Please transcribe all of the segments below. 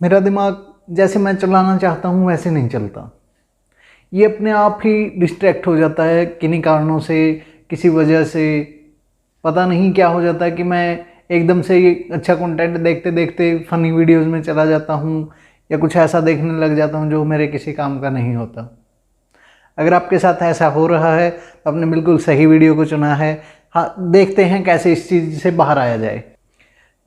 मेरा दिमाग जैसे मैं चलाना चाहता हूँ वैसे नहीं चलता। ये अपने आप ही डिस्ट्रैक्ट हो जाता है किन्हीं कारणों से, किसी वजह से। पता नहीं क्या हो जाता है कि मैं एकदम से ये अच्छा कंटेंट देखते देखते फ़नी वीडियोस में चला जाता हूँ या कुछ ऐसा देखने लग जाता हूँ जो मेरे किसी काम का नहीं होता। अगर आपके साथ ऐसा हो रहा है तो आपने बिल्कुल सही वीडियो को चुना है। हाँ, देखते हैं कैसे इस चीज़ से बाहर आया जाए।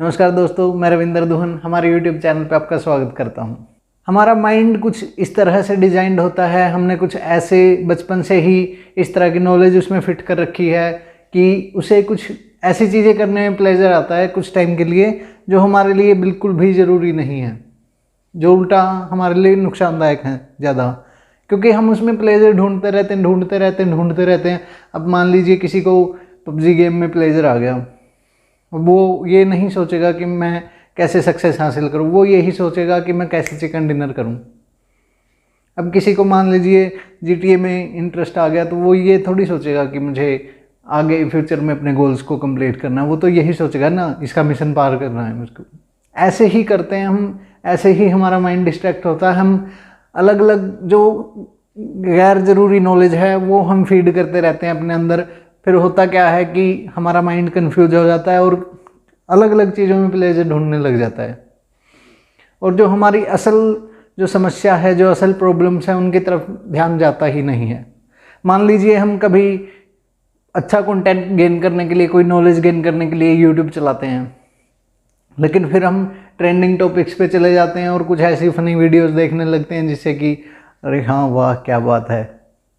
नमस्कार दोस्तों, मैं रविंदर दुहन हमारे YouTube चैनल पे आपका स्वागत करता हूँ। हमारा माइंड कुछ इस तरह से डिज़ाइंड होता है, हमने कुछ ऐसे बचपन से ही इस तरह की नॉलेज उसमें फिट कर रखी है कि उसे कुछ ऐसी चीज़ें करने में प्लेजर आता है कुछ टाइम के लिए जो हमारे लिए बिल्कुल भी ज़रूरी नहीं है, जो उल्टा हमारे लिए नुकसानदायक है ज़्यादा, क्योंकि हम उसमें प्लेजर ढूंढते रहते हैं। अब मान लीजिए किसी को पबजी गेम में प्लेजर आ गया, वो ये नहीं सोचेगा कि मैं कैसे सक्सेस हासिल करूं, वो यही सोचेगा कि मैं कैसे चिकन डिनर करूं। अब किसी को मान लीजिए GTA में इंटरेस्ट आ गया तो वो ये थोड़ी सोचेगा कि मुझे आगे फ्यूचर में अपने गोल्स को कंप्लीट करना है, वो तो यही सोचेगा ना इसका मिशन पार करना है मुझको। ऐसे ही करते हैं हम, ऐसे ही हमारा माइंड डिस्ट्रैक्ट होता है। हम अलग अलग जो गैर ज़रूरी नॉलेज है वो हम फीड करते रहते हैं अपने अंदर। फिर होता क्या है कि हमारा माइंड कंफ्यूज हो जाता है और अलग अलग चीज़ों में प्लेजर ढूंढने लग जाता है, और जो हमारी असल जो समस्या है, जो असल प्रॉब्लम्स हैं, उनकी तरफ ध्यान जाता ही नहीं है। मान लीजिए हम कभी अच्छा कंटेंट गेन करने के लिए, कोई नॉलेज गेन करने के लिए यूट्यूब चलाते हैं, लेकिन फिर हम ट्रेंडिंग टॉपिक्स पे चले जाते हैं और कुछ ऐसी फनी वीडियोस देखने लगते हैं जिससे कि अरे हाँ वाह क्या बात है,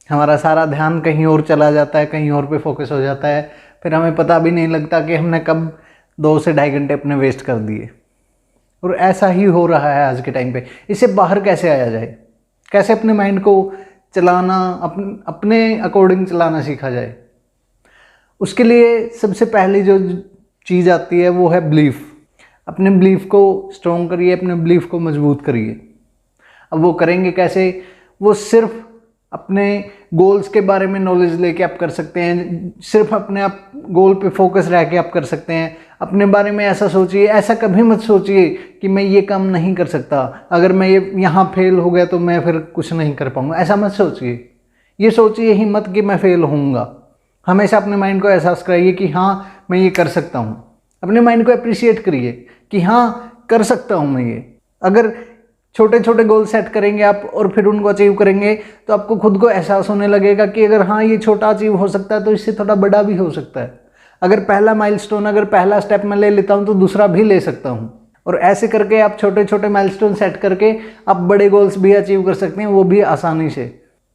हमारा सारा ध्यान कहीं और चला जाता है, कहीं और पे फोकस हो जाता है। फिर हमें पता भी नहीं लगता कि हमने कब 2 से ढाई घंटे अपने वेस्ट कर दिए। और ऐसा ही हो रहा है आज के टाइम पे। इससे बाहर कैसे आया जाए, कैसे अपने माइंड को चलाना, अपने अकॉर्डिंग चलाना सीखा जाए। उसके लिए सबसे पहली जो चीज़ आती है वो है बिलीफ। अपने बिलीफ को स्ट्रॉन्ग करिए, अपने बिलीफ को मजबूत करिए। अब वो करेंगे कैसे? वो सिर्फ अपने गोल्स के बारे में नॉलेज लेके आप कर सकते हैं, सिर्फ अपने आप गोल पे फोकस रह के आप कर सकते हैं। अपने बारे में ऐसा सोचिए, ऐसा कभी मत सोचिए कि मैं ये काम नहीं कर सकता, अगर मैं ये यहाँ फेल हो गया तो मैं फिर कुछ नहीं कर पाऊँगा, ऐसा मत सोचिए। ये सोचिए ही मत कि मैं फेल होऊंगा। हमेशा अपने माइंड को एहसास कराइए कि हाँ मैं ये कर सकता हूँ। अपने माइंड को अप्रिशिएट करिए कि हाँ कर सकता हूँ मैं ये। अगर छोटे छोटे गोल सेट करेंगे आप और फिर उनको अचीव करेंगे तो आपको खुद को एहसास होने लगेगा कि अगर हाँ ये छोटा अचीव हो सकता है तो इससे थोड़ा बड़ा भी हो सकता है। अगर पहला माइलस्टोन, अगर पहला स्टेप मैं ले लेता हूँ तो दूसरा भी ले सकता हूँ। और ऐसे करके आप छोटे छोटे माइलस्टोन सेट करके आप बड़े गोल्स भी अचीव कर सकते हैं, वो भी आसानी से।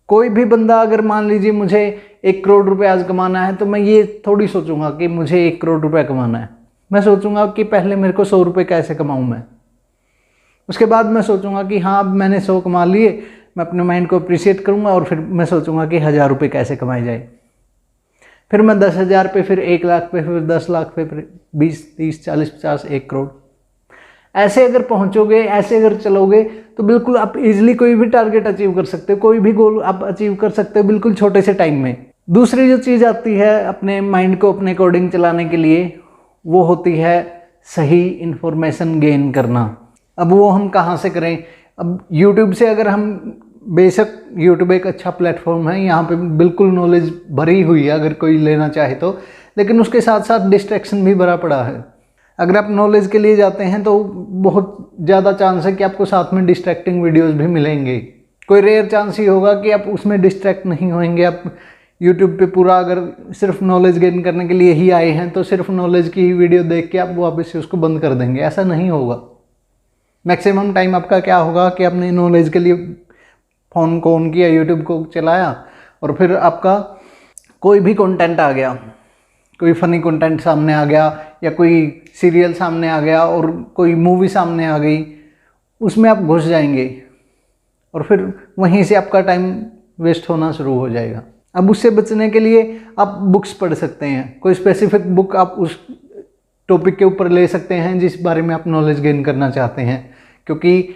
कोई भी बंदा अगर मान लीजिए मुझे 1 करोड़ रुपए आज कमाना है तो मैं ये थोड़ी सोचूंगा कि मुझे 1 करोड़ रुपए कमाना है। मैं सोचूंगा कि पहले मेरे को 100 रुपये कैसे कमाऊँ मैं। उसके बाद मैं सोचूंगा कि हाँ अब मैंने 100 कमा लिए, मैं अपने माइंड को अप्रिशिएट करूंगा और फिर मैं सोचूंगा कि 1000 रुपये कैसे कमाए जाए। फिर मैं 10,000 पे, फिर 1 लाख पे, फिर 10 लाख पे, फिर 20, 30, 40, 50, 1 करोड़। ऐसे अगर पहुंचोगे, ऐसे अगर चलोगे तो बिल्कुल आप इजीली कोई भी टारगेट अचीव कर सकते हो, कोई भी गोल आप अचीव कर सकते हो बिल्कुल छोटे से टाइम में। दूसरी जो चीज़ आती है अपने माइंड को अपने अकॉर्डिंग चलाने के लिए, वो होती है सही इन्फॉर्मेशन गेन करना। अब वो हम कहाँ से करें? अब यूट्यूब से अगर हम, बेशक यूट्यूब एक अच्छा प्लेटफॉर्म है, यहाँ पे बिल्कुल नॉलेज भरी हुई है अगर कोई लेना चाहे तो, लेकिन उसके साथ साथ डिस्ट्रैक्शन भी भरा पड़ा है। अगर आप नॉलेज के लिए जाते हैं तो बहुत ज़्यादा चांस है कि आपको साथ में डिस्ट्रैक्टिंग वीडियोस भी मिलेंगे। कोई रेयर चांस ही होगा कि आप उसमें डिस्ट्रैक्ट नहीं होंगे। आप यूट्यूब पे पूरा अगर सिर्फ नॉलेज गेन करने के लिए ही आए हैं तो सिर्फ नॉलेज की ही वीडियो देख के आप वापस से उसको बंद कर देंगे, ऐसा नहीं होगा। मैक्सिमम टाइम आपका क्या होगा कि आपने नॉलेज के लिए फ़ोन को ऑन किया, यूट्यूब को चलाया, और फिर आपका कोई भी कंटेंट आ गया, कोई फ़नी कंटेंट सामने आ गया या कोई सीरियल सामने आ गया और कोई मूवी सामने आ गई, उसमें आप घुस जाएंगे और फिर वहीं से आपका टाइम वेस्ट होना शुरू हो जाएगा। अब उससे बचने के लिए आप बुक्स पढ़ सकते हैं, कोई स्पेसिफिक बुक आप उस टॉपिक के ऊपर ले सकते हैं जिस बारे में आप नॉलेज गेन करना चाहते हैं, क्योंकि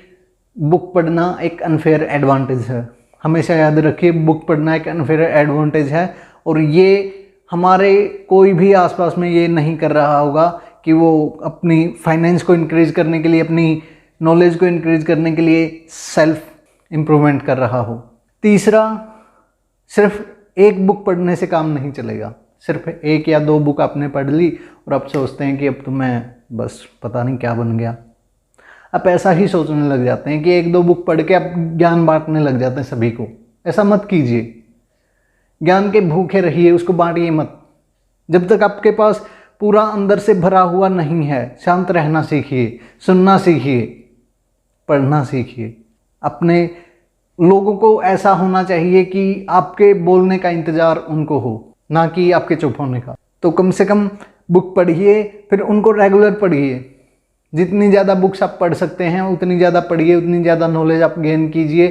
बुक पढ़ना एक अनफेयर एडवांटेज है। हमेशा याद रखिए, बुक पढ़ना एक अनफेयर एडवांटेज है, और ये हमारे कोई भी आसपास में ये नहीं कर रहा होगा कि वो अपनी फाइनेंस को इंक्रीज करने के लिए, अपनी नॉलेज को इंक्रीज करने के लिए सेल्फ इम्प्रूवमेंट कर रहा हो। तीसरा, सिर्फ एक बुक पढ़ने से काम नहीं चलेगा। सिर्फ 1 या 2 बुक आपने पढ़ ली और आप सोचते हैं कि अब तो मैं बस पता नहीं क्या बन गया। आप ऐसा ही सोचने लग जाते हैं कि 1-2 बुक पढ़ के आप ज्ञान बांटने लग जाते हैं सभी को। ऐसा मत कीजिए। ज्ञान के भूखे रहिए, उसको बांटिए मत। जब तक आपके पास पूरा अंदर से भरा हुआ नहीं है, शांत रहना सीखिए, सुनना सीखिए, पढ़ना सीखिए। अपने लोगों को ऐसा होना चाहिए कि आपके बोलने का इंतज़ार उनको हो, ना कि आपके चुप होने का। तो कम से कम बुक पढ़िए, फिर उनको रेगुलर पढ़िए। जितनी ज़्यादा बुक्स आप पढ़ सकते हैं उतनी ज़्यादा पढ़िए, उतनी ज़्यादा नॉलेज आप गेन कीजिए।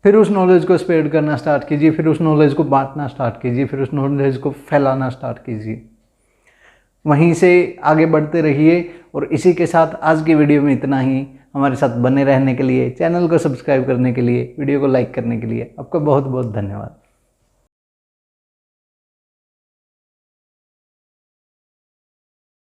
फिर उस नॉलेज को स्प्रेड करना स्टार्ट कीजिए, फिर उस नॉलेज को बांटना स्टार्ट कीजिए, फिर उस नॉलेज को फैलाना स्टार्ट कीजिए। वहीं से आगे बढ़ते रहिए। और इसी के साथ आज की वीडियो में इतना ही। हमारे साथ बने रहने के लिए, चैनल को सब्सक्राइब करने के लिए, वीडियो को लाइक करने के लिए आपका बहुत बहुत धन्यवाद।